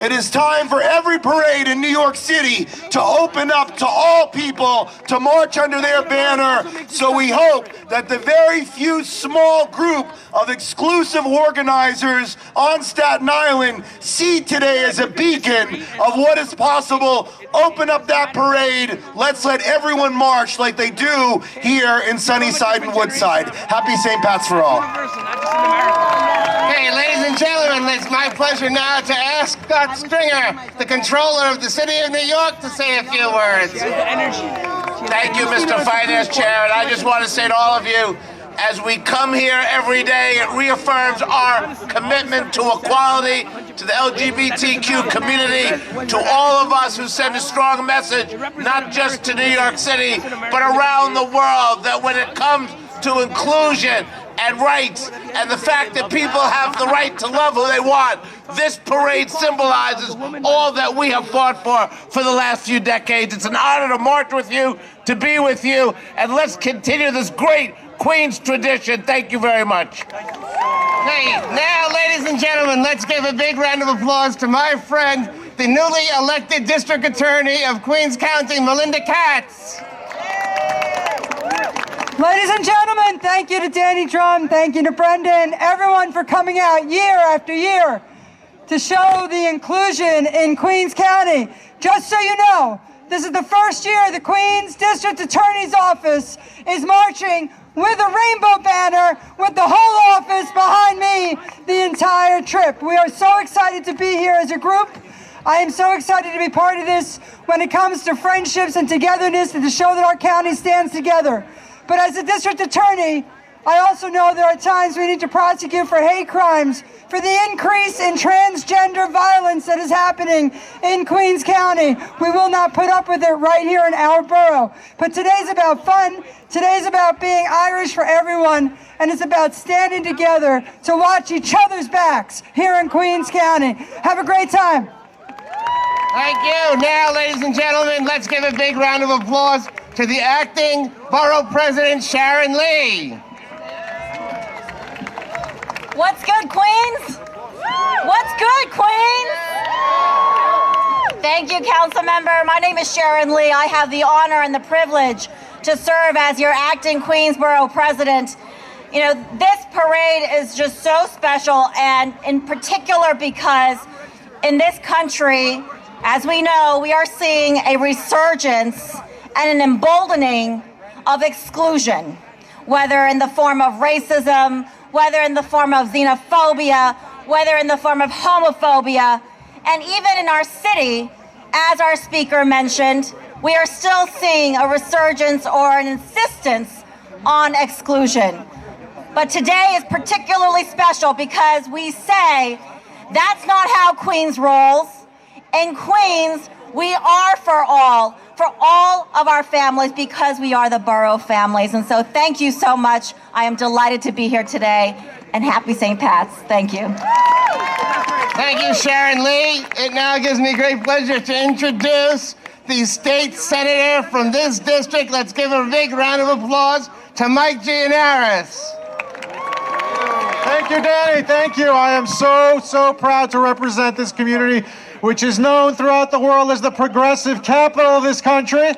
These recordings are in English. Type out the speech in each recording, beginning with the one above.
It is time for every parade in New York City to open up to all people to march under their banner. So we hope that the very few small group of exclusive organizers on Staten Island see today as a beacon of what is possible. Open up that parade. Let's let everyone march like they do here in Sunnyside and Woodside. Happy St. Pat's for all. Hey, ladies and gentlemen, it's my pleasure now to ask Scott Stringer, the controller of the City of New York, to say a few words. Thank you, Mr. Finance Chair, and I just want to say to all of you, as we come here every day, it reaffirms our commitment to equality, to the LGBTQ community, to all of us who send a strong message, not just to New York City, but around the world, that when it comes to inclusion and rights and the fact that people have the right to love who they want, this parade symbolizes all that we have fought for the last few decades. It's an honor to march with you, to be with you, and let's continue this great Queens tradition. Thank you very much. Hey, now, ladies and gentlemen, let's give a big round of applause to my friend, the newly elected District Attorney of Queens County, Melinda Katz. Ladies and gentlemen, thank you to Danny Drum, thank you to Brendan, everyone for coming out year after year to show the inclusion in Queens County. Just so you know, this is the first year the Queens District Attorney's Office is marching with a rainbow banner with the whole office behind me the entire trip. We are so excited to be here as a group. I am so excited to be part of this when it comes to friendships and togetherness and to show that our county stands together. But as a district attorney, I also know there are times we need to prosecute for hate crimes, for the increase in transgender violence that is happening in Queens County. We will not put up with it right here in our borough. But today's about fun. Today's about being Irish for everyone. And it's about standing together to watch each other's backs here in Queens County. Have a great time. Thank you. Now, ladies and gentlemen, let's give a big round of applause to the acting borough president, Sharon Lee. What's good, Queens? What's good, Queens? Thank you, council member. My name is Sharon Lee. I have the honor and the privilege to serve as your acting Queensborough president. You know, this parade is just so special, and in particular because in this country, as we know, we are seeing a resurgence and an emboldening of exclusion, whether in the form of racism, whether in the form of xenophobia, whether in the form of homophobia, and even in our city, as our speaker mentioned, we are still seeing a resurgence or an insistence on exclusion. But today is particularly special because we say that's not how Queens rolls. In Queens, we are for all of our families, because we are the borough families. And so thank you so much. I am delighted to be here today, and happy St. Pat's. Thank you. Thank you, Sharon Lee. It now gives me great pleasure to introduce the state senator from this district. Let's give a big round of applause to Mike Gianaris. Thank you, Danny. Thank you. I am so proud to represent this community, which is known throughout the world as the progressive capital of this country.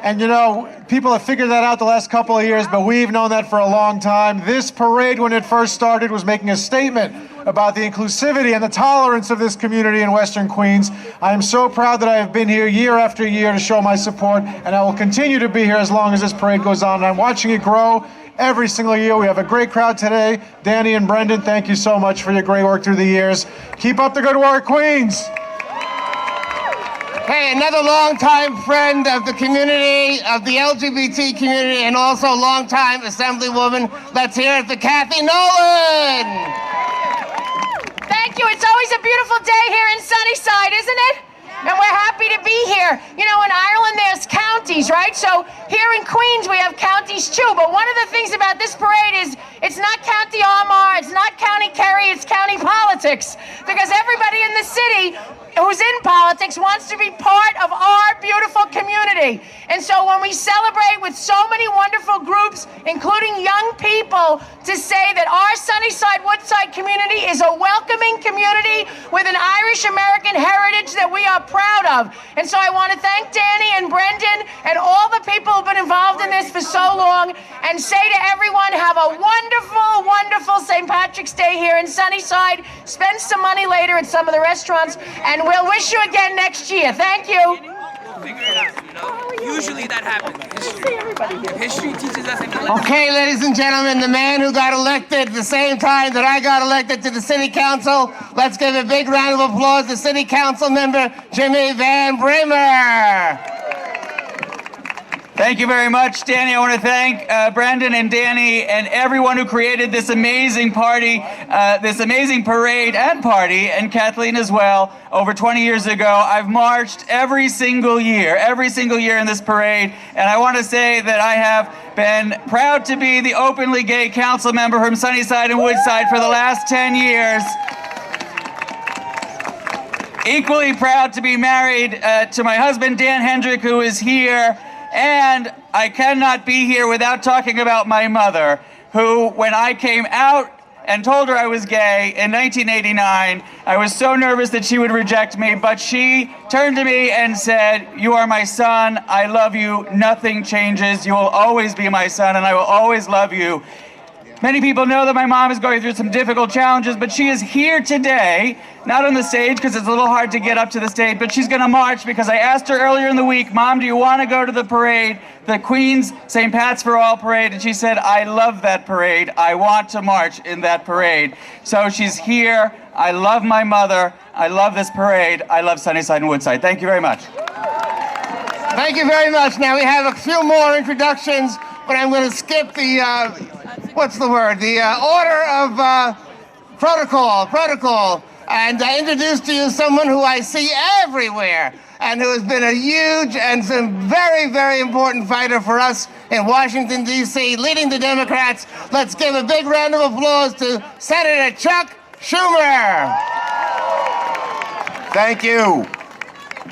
And you know, people have figured that out the last couple of years, but we've known that for a long time. This parade, when it first started, was making a statement about the inclusivity and the tolerance of this community in Western Queens. I am so proud that I have been here year after year to show my support, and I will continue to be here as long as this parade goes on. And I'm watching it grow every single year. We have a great crowd today. Danny and Brendan, thank you so much for your great work through the years. Keep up the good work, Queens. Hey, another longtime friend of the community, of the LGBT community, and also longtime Assemblywoman. Let's hear it for Kathy Nolan. Thank you. It's always a beautiful day here in Sunnyside, isn't it? And we're happy to be here. You know, in Ireland, there's counties, right? So here in Queens, we have counties too. But one of the things about this parade is It's not County Armagh, it's not County Kerry, it's county politics. Because everybody in the city who's in politics wants to be part of our beautiful community. And so when we celebrate with so many wonderful groups, including young people, to say that our Sunnyside Woodside community is a welcoming community with an Irish American heritage that we are proud of. And so I want to thank Danny and Brendan and all the people who've been involved in this for so long, and say to everyone, have a wonderful, wonderful St. Patrick's Day here in Sunnyside. Spend some money later at some of the restaurants, and we'll wish you again next year. Thank you. We'll figure it out, you know? Usually that happens. History teaches us. Okay, ladies and gentlemen, the man who got elected the same time that I got elected to the city council, let's give a big round of applause to city council member Jimmy Van Brimmer. Thank you very much, Danny. I want to thank Brandon and Danny and everyone who created this amazing party, this amazing parade and party, and Kathleen as well. Over 20 years ago, I've marched every single year in this parade, and I want to say that I have been proud to be the openly gay council member from Sunnyside and Woodside for the last 10 years. Equally proud to be married to my husband, Dan Hendrick, who is here. And I cannot be here without talking about my mother, who, when I came out and told her I was gay in 1989, I was so nervous that she would reject me, but she turned to me and said, "You are my son, I love you, nothing changes, you will always be my son, and I will always love you." Many people know that my mom is going through some difficult challenges, but she is here today, not on the stage because it's a little hard to get up to the stage, but she's going to march because I asked her earlier in the week, "Mom, do you want to go to the parade, the Queen's St. Pat's for All parade?" And she said, "I love that parade. I want to march in that parade." So she's here. I love my mother. I love this parade. I love Sunnyside and Woodside. Thank you very much. Thank you very much. Now we have a few more introductions, but I'm going to skip the, the order of protocol, and I introduce to you someone who I see everywhere and who has been a huge and some very, very important fighter for us in Washington, D.C., leading the Democrats. Let's give a big round of applause to Senator Chuck Schumer. Thank you.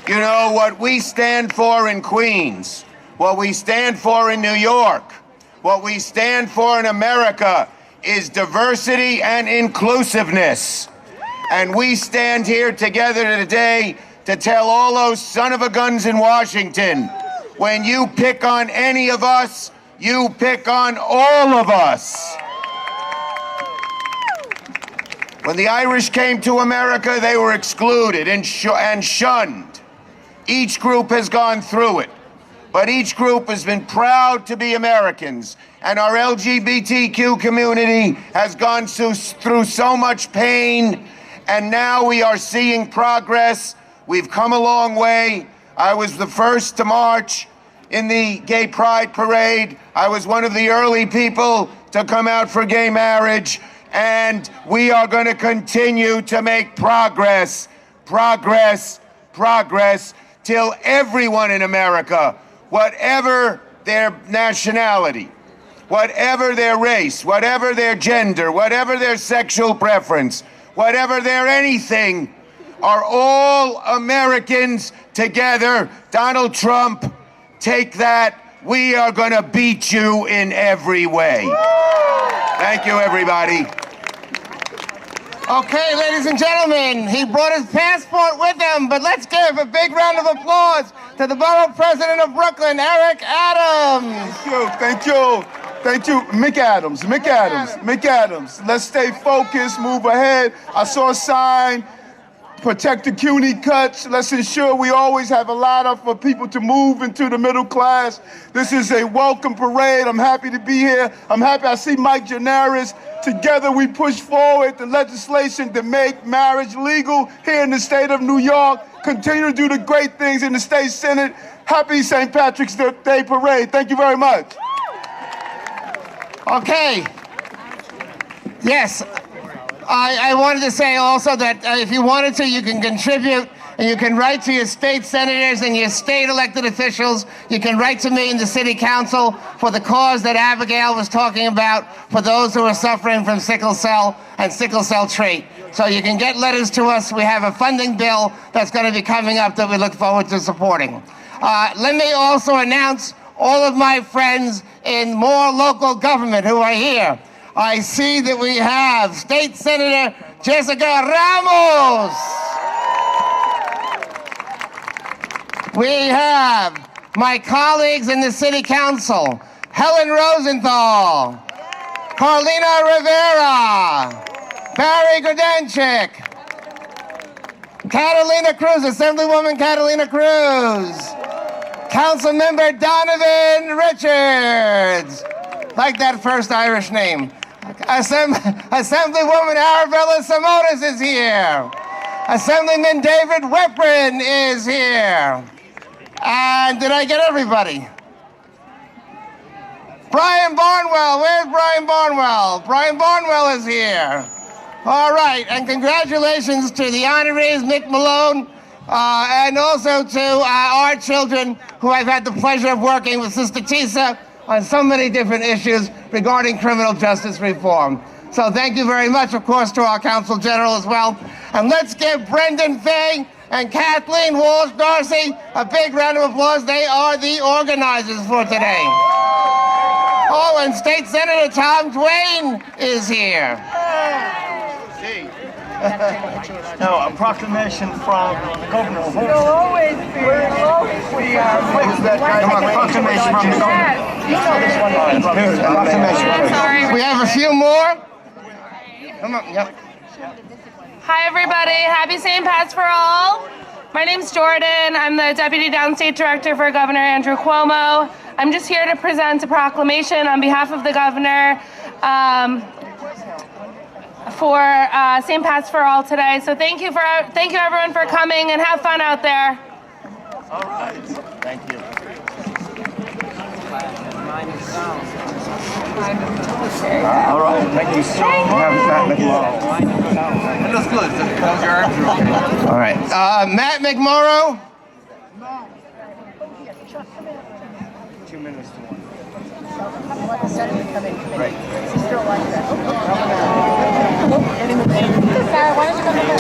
You know what we stand for in Queens, what we stand for in New York, what we stand for in America is diversity and inclusiveness. And we stand here together today to tell all those son-of-a-guns in Washington, when you pick on any of us, you pick on all of us. When the Irish came to America, they were excluded and shunned. Each group has gone through it, but each group has been proud to be Americans. And our LGBTQ community has gone through so much pain, and now we are seeing progress. We've come a long way. I was the first to march in the Gay Pride Parade. I was one of the early people to come out for gay marriage, and we are going to continue to make progress, till everyone in America, whatever their nationality, whatever their race, whatever their gender, whatever their sexual preference, whatever their anything, are all Americans together. Donald Trump, take that. We are going to beat you in every way. Thank you, everybody. Okay, ladies and gentlemen, he brought his passport with him, but let's give a big round of applause to the borough president of Brooklyn, Eric Adams. Thank you. Mick Adams. Let's stay focused, move ahead. I saw a sign, protect the CUNY cuts. Let's ensure we always have a ladder for people to move into the middle class. This is a welcome parade. I'm happy to be here. I'm happy I see Mike Gianaris. Together we push forward the legislation to make marriage legal here in the state of New York. Continue to do the great things in the state Senate. Happy St. Patrick's Day parade. Thank you very much. Okay. Yes. I wanted to say also that if you wanted to, you can contribute And you can write to your state senators and your state elected officials. You can write to me in the city council for the cause that Abigail was talking about for those who are suffering from sickle cell and sickle cell trait. So you can get letters to us. We have a funding bill that's going to be coming up that we look forward to supporting. Let me also announce all of my friends in more local government who are here. I see that we have State Senator Jessica Ramos. We have my colleagues in the City Council, Helen Rosenthal, Carlina Rivera, Barry Grodenchik, Catalina Cruz, Assemblywoman Catalina Cruz, Councilmember Donovan Richards, like that first Irish name. Assemblywoman Arabella Simonis is here. Assemblyman David Whiprin is here. And did I get everybody? Brian Barnwell, where's Brian Barnwell? Brian Barnwell is here. All right, and congratulations to the honorees, Mick Malone, and also to our children who I've had the pleasure of working with Sister Tisa on so many different issues regarding criminal justice reform. So thank you very much, of course, to our Council General as well. And let's give Brendan Fay and Kathleen Walsh-Darcy a big round of applause. They are the organizers for today. Oh, and State Senator Tom Dwayne is here. No, a proclamation from the governor. You'll always be. Come on, proclamation from the governor. We have a few more. Come on, yep. Hi, everybody. Happy St. Pat's for all. My name's Jordan. I'm the Deputy Downstate Director for Governor Andrew Cuomo. I'm just here to present a proclamation on behalf of the governor for St. Pat's for all today. So thank you everyone for coming, and have fun out there. All right. Thank you. All right. Thank you so much. It looks good. All right. Matt McMorrow. 2 minutes to one. Great. Sarah, why don't you come over?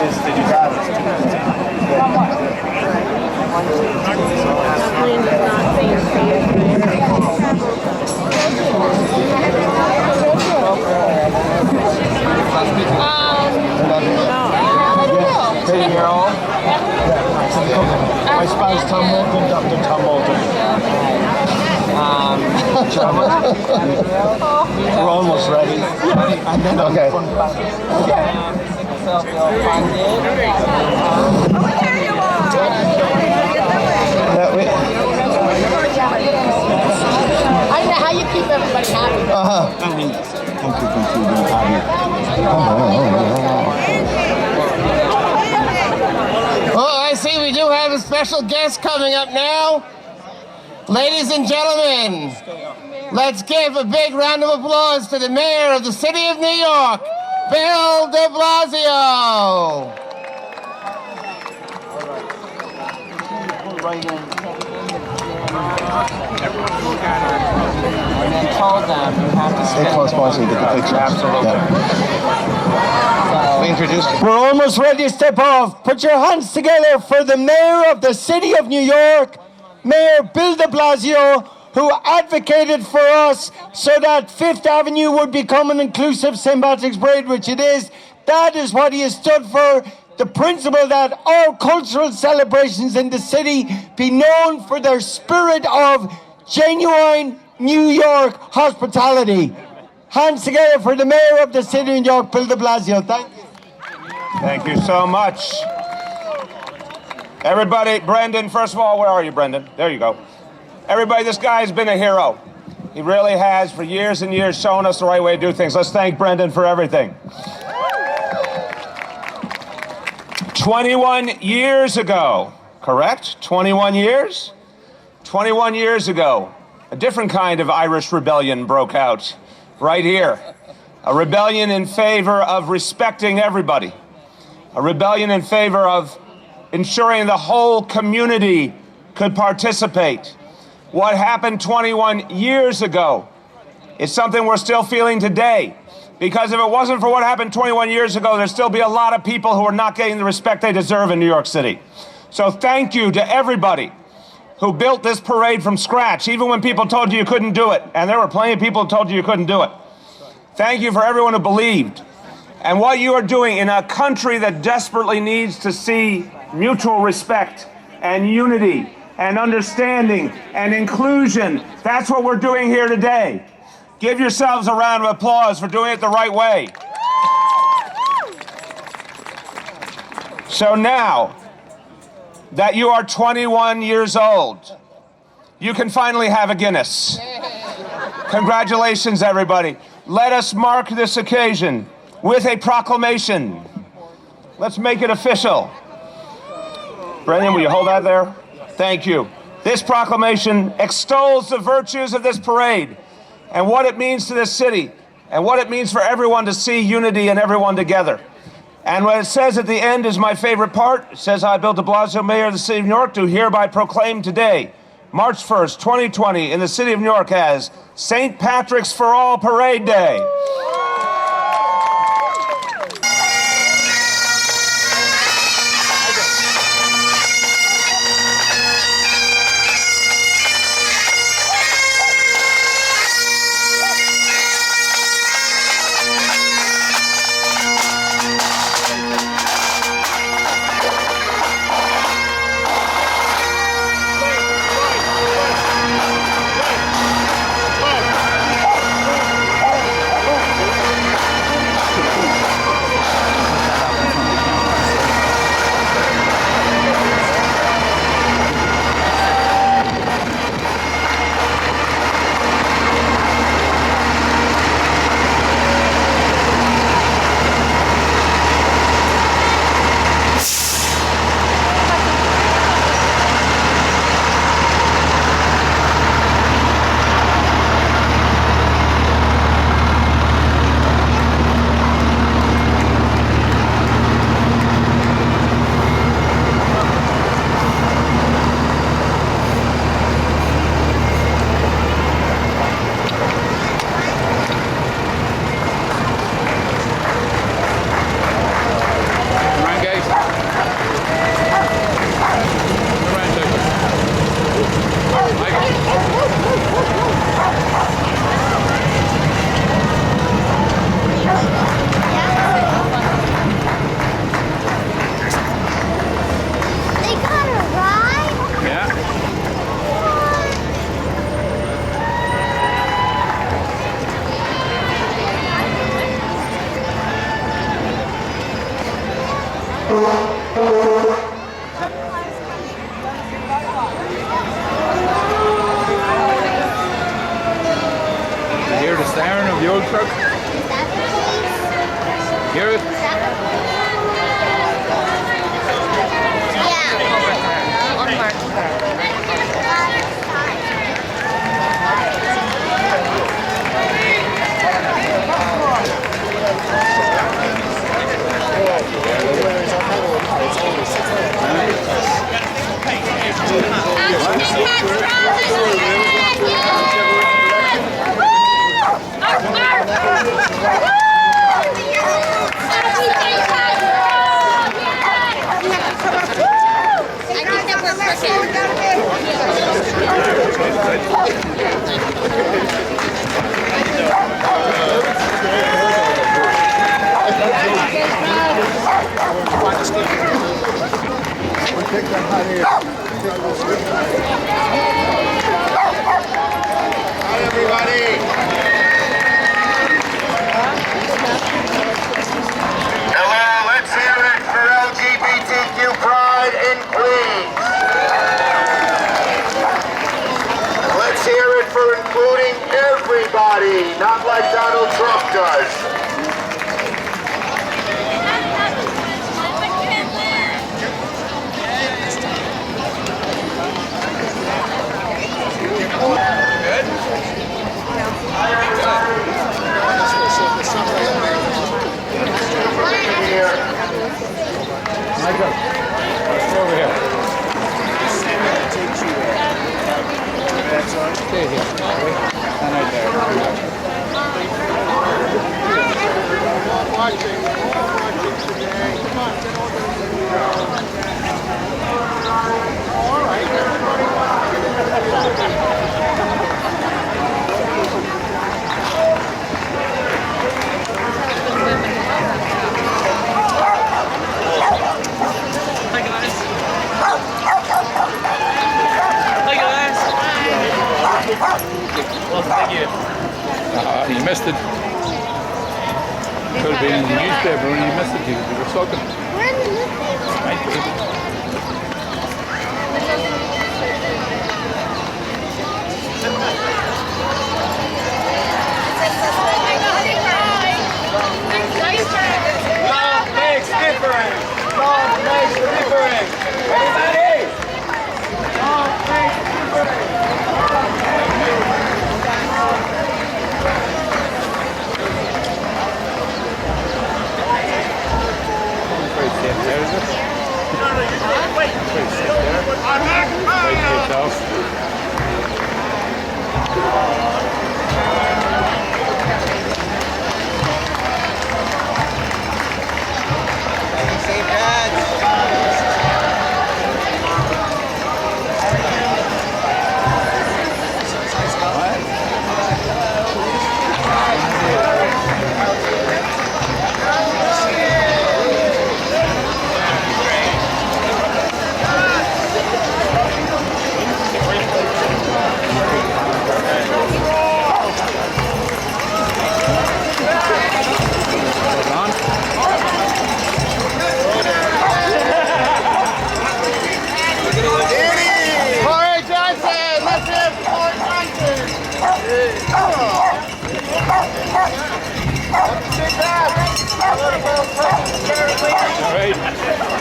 My spouse, Tom Moulton, Dr. Tom Moulton. We're almost ready. Okay. I don't know how you keep everybody happy. Oh, I see we do have a special guest coming up now. Ladies and gentlemen, let's give a big round of applause to the mayor of the city of New York, Bill Deblasio. And then told them you have to Stay close, boss, and get the picture. Absolutely. We introduced you. We're almost ready to step off. Put your hands together for the mayor of the city of New York, Mayor Bill Deblasio, who advocated for us so that Fifth Avenue would become an inclusive St. Patrick's Parade, which it is. That is what he has stood for. The principle that all cultural celebrations in the city be known for their spirit of genuine New York hospitality. Hands together for the mayor of the city of New York, Bill Deblasio. Thank you. Thank you so much. Everybody, Brendan, first of all, where are you, Brendan? There you go. Everybody, this guy's been a hero. He really has, for years and years, shown us the right way to do things. Let's thank Brendan for everything. 21 years ago, correct? 21 years? 21 years ago, a different kind of Irish rebellion broke out right here. A rebellion in favor of respecting everybody. A rebellion in favor of ensuring the whole community could participate. What happened 21 years ago is something we're still feeling today. Because if it wasn't for what happened 21 years ago, there'd still be a lot of people who are not getting the respect they deserve in New York City. So thank you to everybody who built this parade from scratch, even when people told you you couldn't do it. And there were plenty of people who told you you couldn't do it. Thank you for everyone who believed. And what you are doing in a country that desperately needs to see mutual respect and unity and understanding and inclusion, that's what we're doing here today. Give yourselves a round of applause for doing it the right way. So now that you are 21 years old, you can finally have a Guinness. Congratulations, everybody. Let us mark this occasion with a proclamation. Let's make it official. Brendan, will you hold that there? Thank you. This proclamation extols the virtues of this parade and what it means to this city and what it means for everyone to see unity and everyone together. And what it says at the end is my favorite part. It says, I, Bill Deblasio, Mayor of the City of New York, do hereby proclaim today, March 1st, 2020, in the City of New York as St. Patrick's for All Parade Day. Hear the siren of the old truck? Hear it? Hi, everybody. Hello, let's hear it for LGBTQ Pride in Queens. Let's hear it for including everybody, not like Donald Trump does. Michael. missed it. Could have been in the newspaper when you missed it. You were talking. Where in the newspaper? Might be. Love makes difference. Love makes difference. Everybody. Love makes difference. Very safe there, is it? Very safe there. Wait for yourself.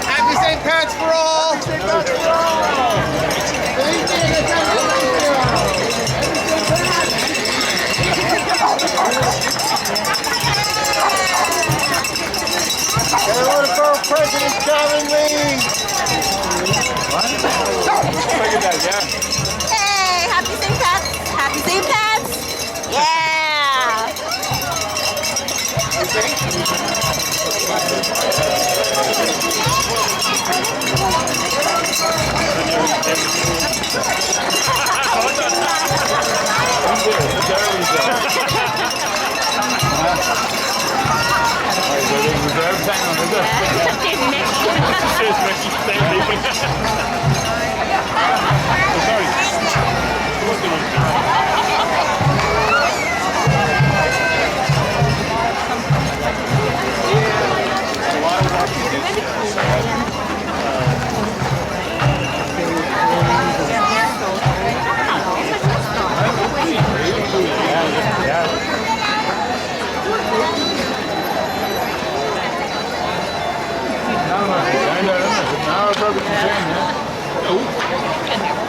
Happy St. Pat's for all! Everyone for President Sharon Lee! What? Look at that, yeah. Hey, happy St. Pat's! Happy St. Pat's! Yeah!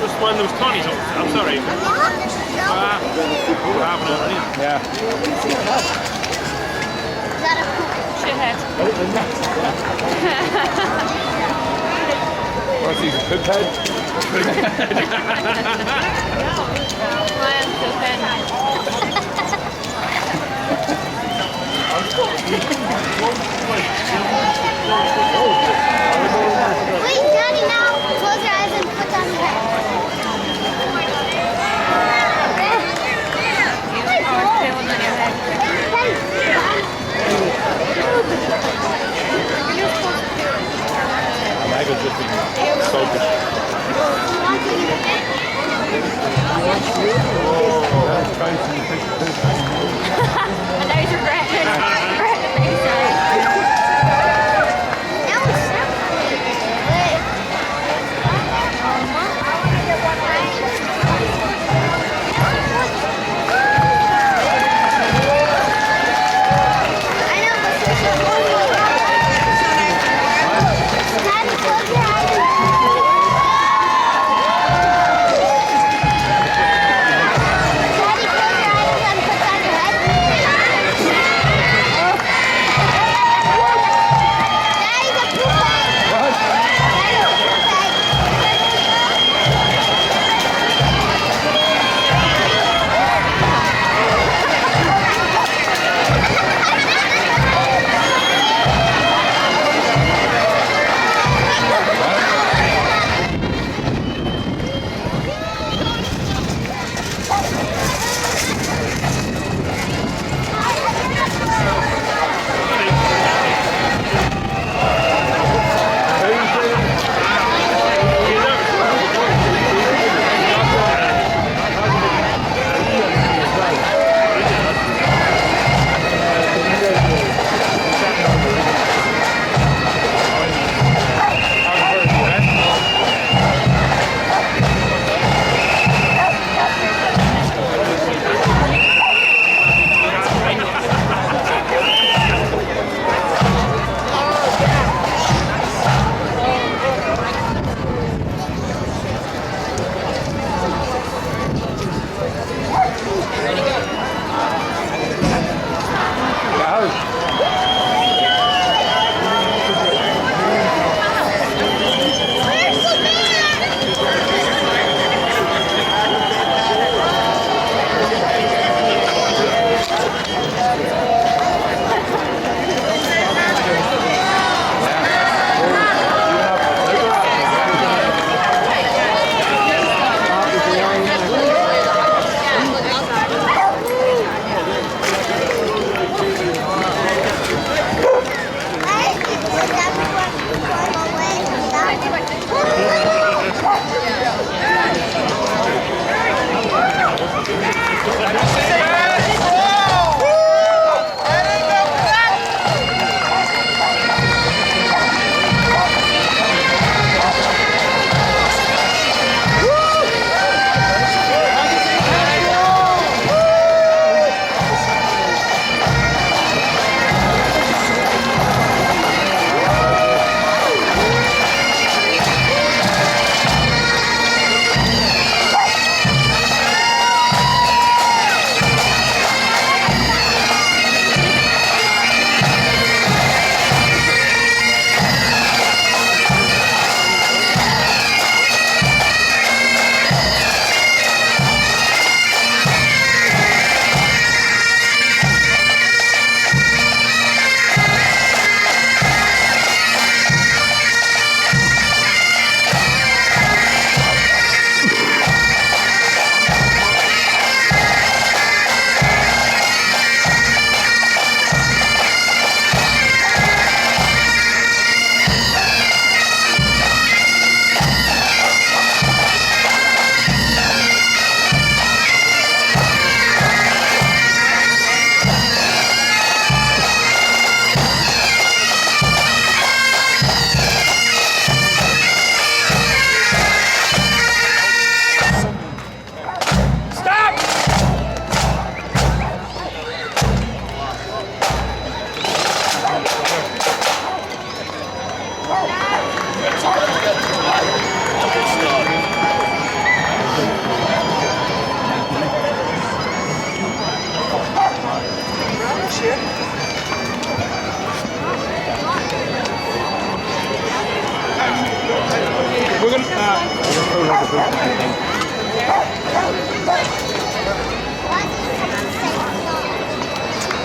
Just one of those Connie's. I'm sorry. Yeah. What's he, good head? Wait, Daddy, now close your eyes and put down your head. Michael's just being focused. And now he's regretting the face. Daddy, close your eyes and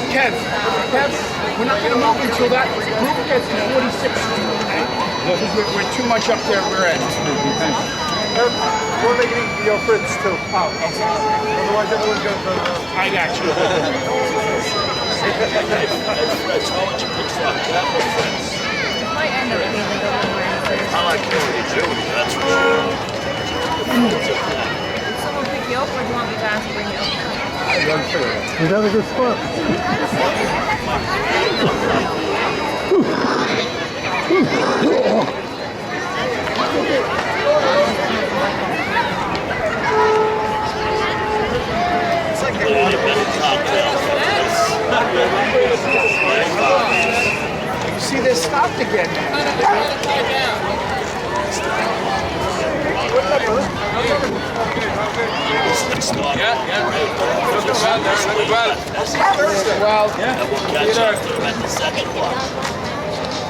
Kev, we're not going to move until that group gets to 46. Because we're too much up there, we're at. We're making your friends too. Oh, okay. Otherwise everyone's going to... I got you. Might end up being like a little I like Jody, that's for sure. Did someone pick you up or do you want me to ask to bring you up? We got a good spot. It's like a lot of better cocktail. You see, they're stopped again.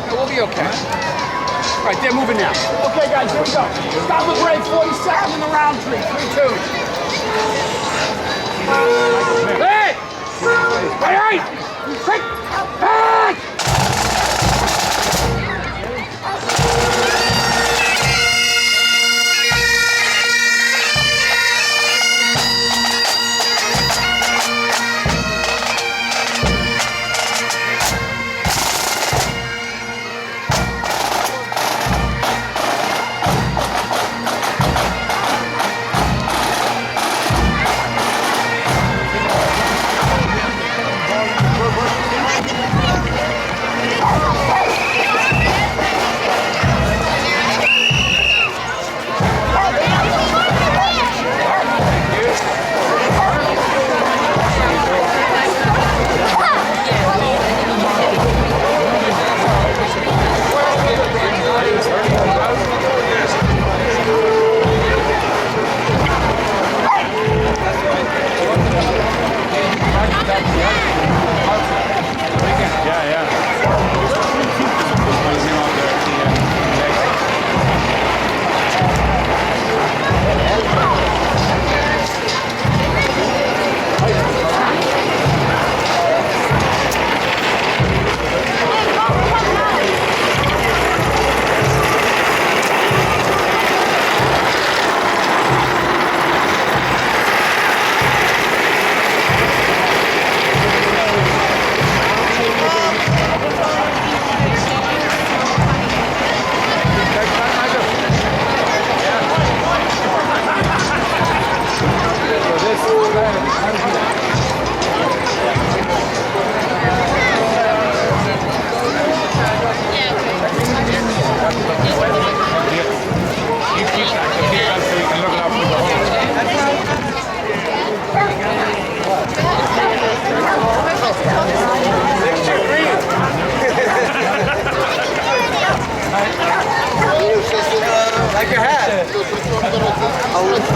Well, we'll be okay. All right, they're moving now. Okay, guys, here we go. Stop the break, 47 in the round tree. 3-2. Hey! Hey! Quick! Back!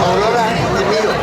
Aurora, te miro.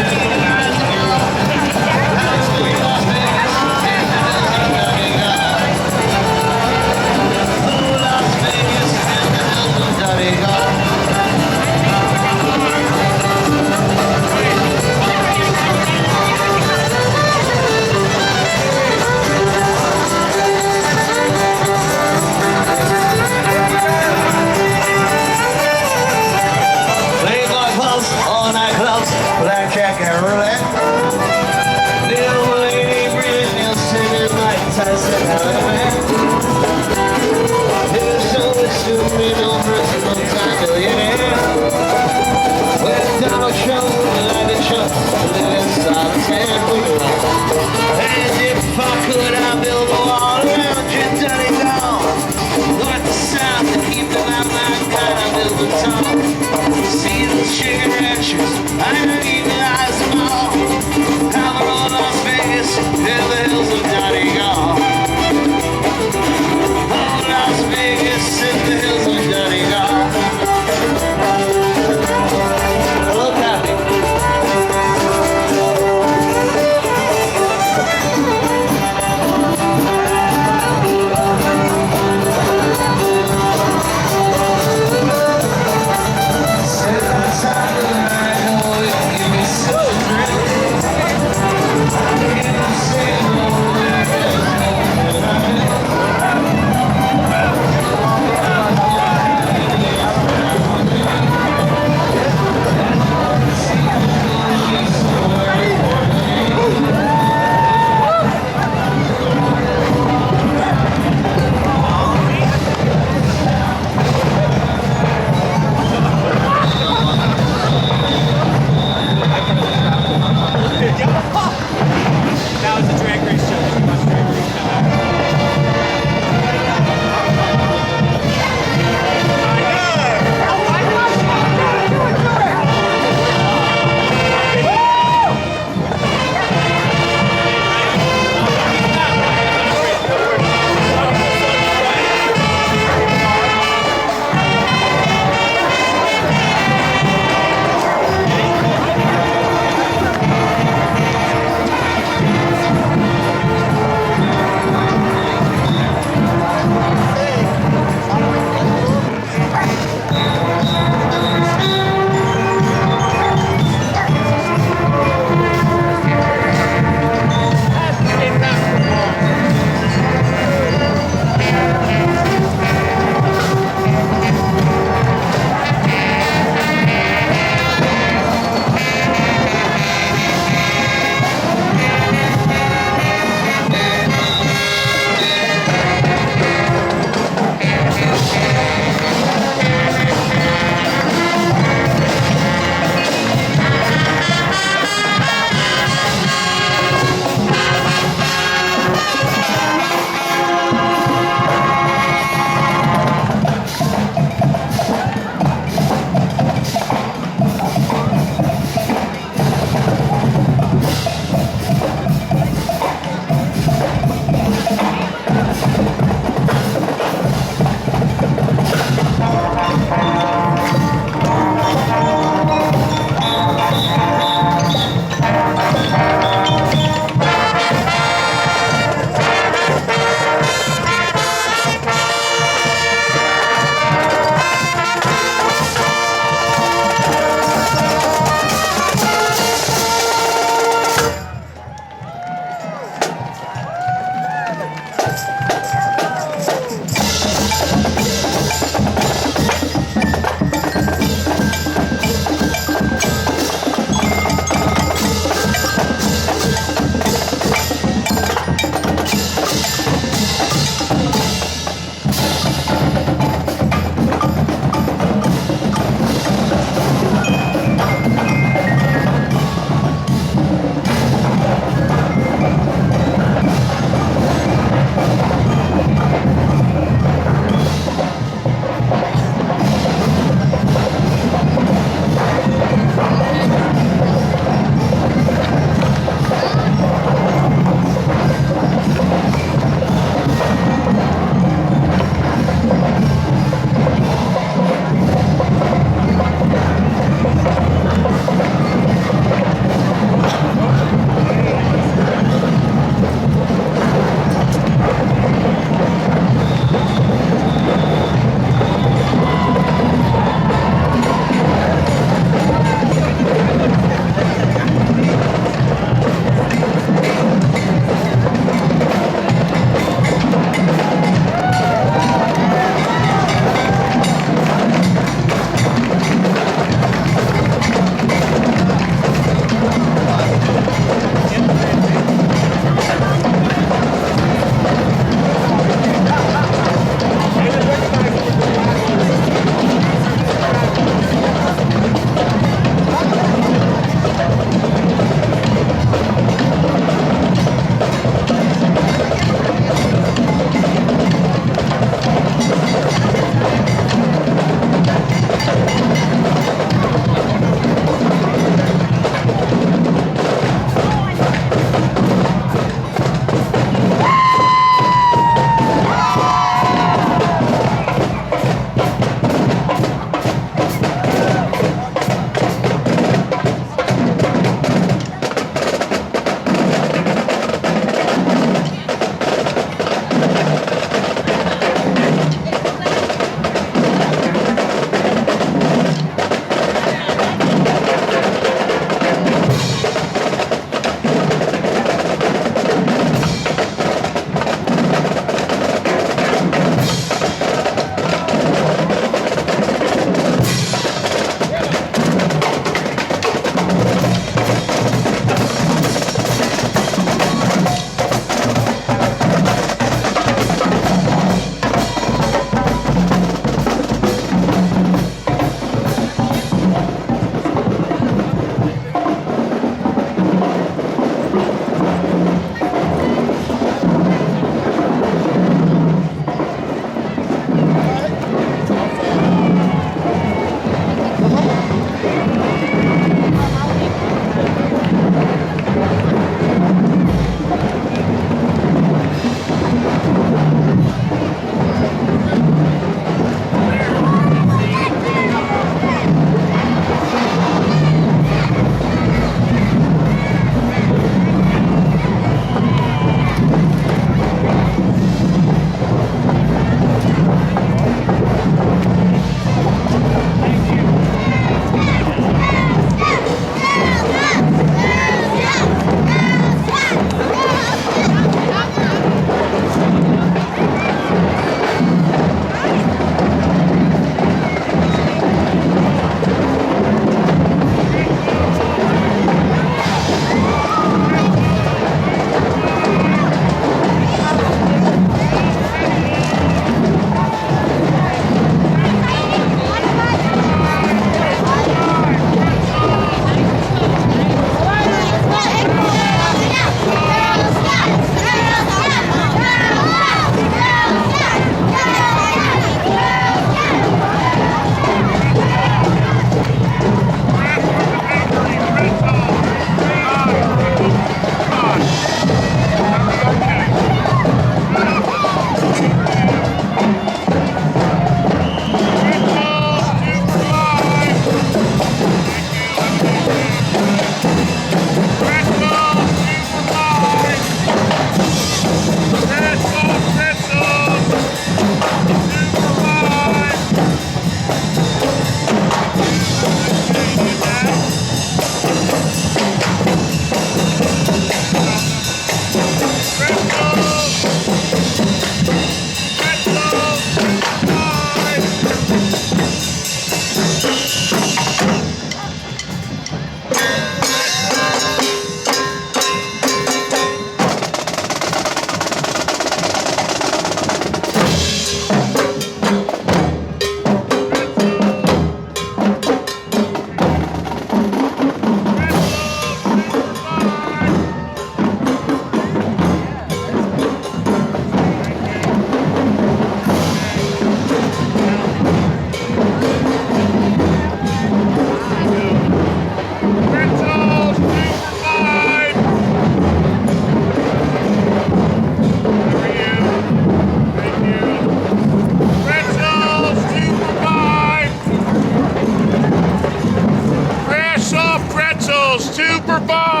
5.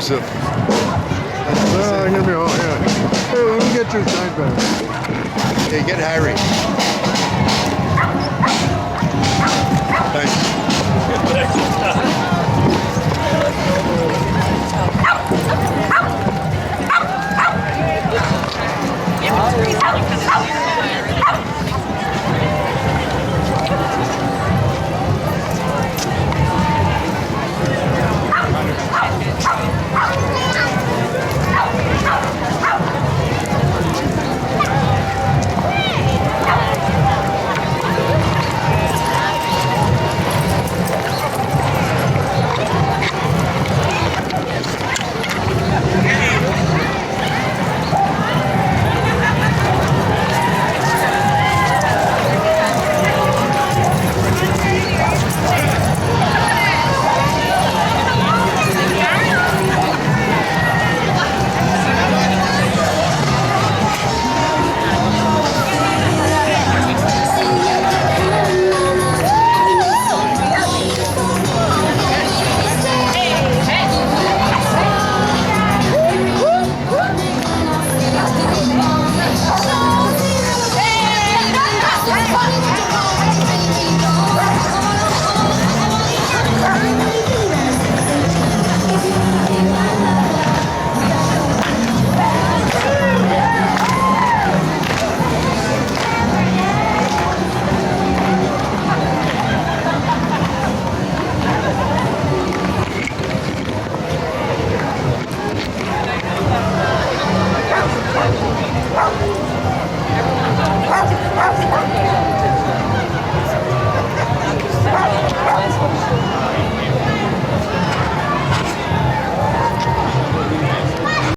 Joseph. I'm gonna be all, yeah. Hey, let me get your sign back. Hey, get Harry.